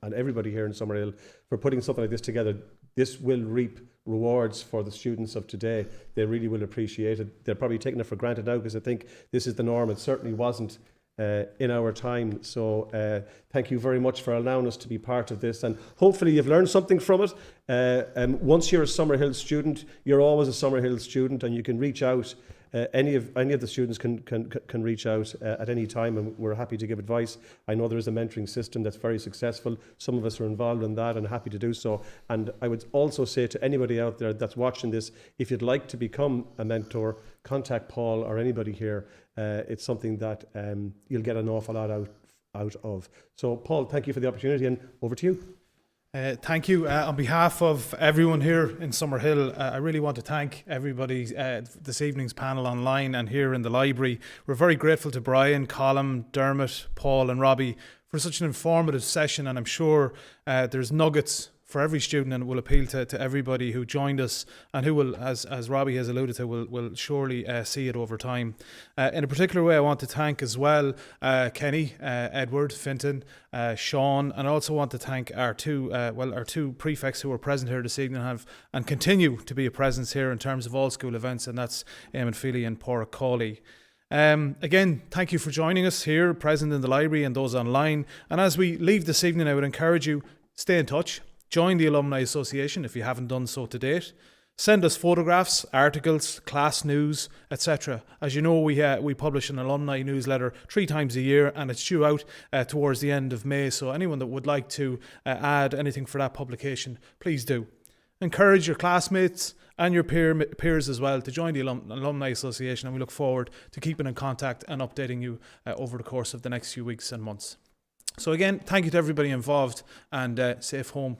everybody here in Summerhill for putting something like this together. This will reap rewards for the students of today. They really will appreciate it. They're probably taking it for granted now because I think this is the norm. It certainly wasn't in our time. So thank you very much for allowing us to be part of this, and hopefully you've learned something from it. Once you're a Summerhill student, you're always a Summerhill student, and you can reach out any of the students can reach out at any time, and we're happy to give advice. I know there is a mentoring system that's very successful. Some of us are involved in that and happy to do so. And I would also say to anybody out there that's watching this, if you'd like to become a mentor, contact Paul or anybody here. It's something that you'll get an awful lot out of. So Paul, thank you for the opportunity, and over to you. Thank you. On behalf of everyone here in Summerhill, I really want to thank everybody, this evening's panel online and here in the library. We're very grateful to Brian, Colin, Dermot, Paul and Robbie for such an informative session, and I'm sure there's nuggets for every student, and it will appeal to everybody who joined us and who will, as Robbie has alluded to, will surely see it over time. In a particular way, I want to thank as well Kenny, Edward, Finton, Sean, and I also want to thank our two prefects who are present here this evening and continue to be a presence here in terms of all school events, and that's Eamon Feely and Porrick Cawley. Again, thank you for joining us here, present in the library and those online. And as we leave this evening, I would encourage you, stay in touch. Join the Alumni Association if you haven't done so to date. Send us photographs, articles, class news, etc. As you know, we publish an alumni newsletter 3 times a year, and it's due out towards the end of May. So anyone that would like to add anything for that publication, please do. Encourage your classmates and your peers as well to join the Alumni Association, and we look forward to keeping in contact and updating you over the course of the next few weeks and months. So again, thank you to everybody involved, and safe home.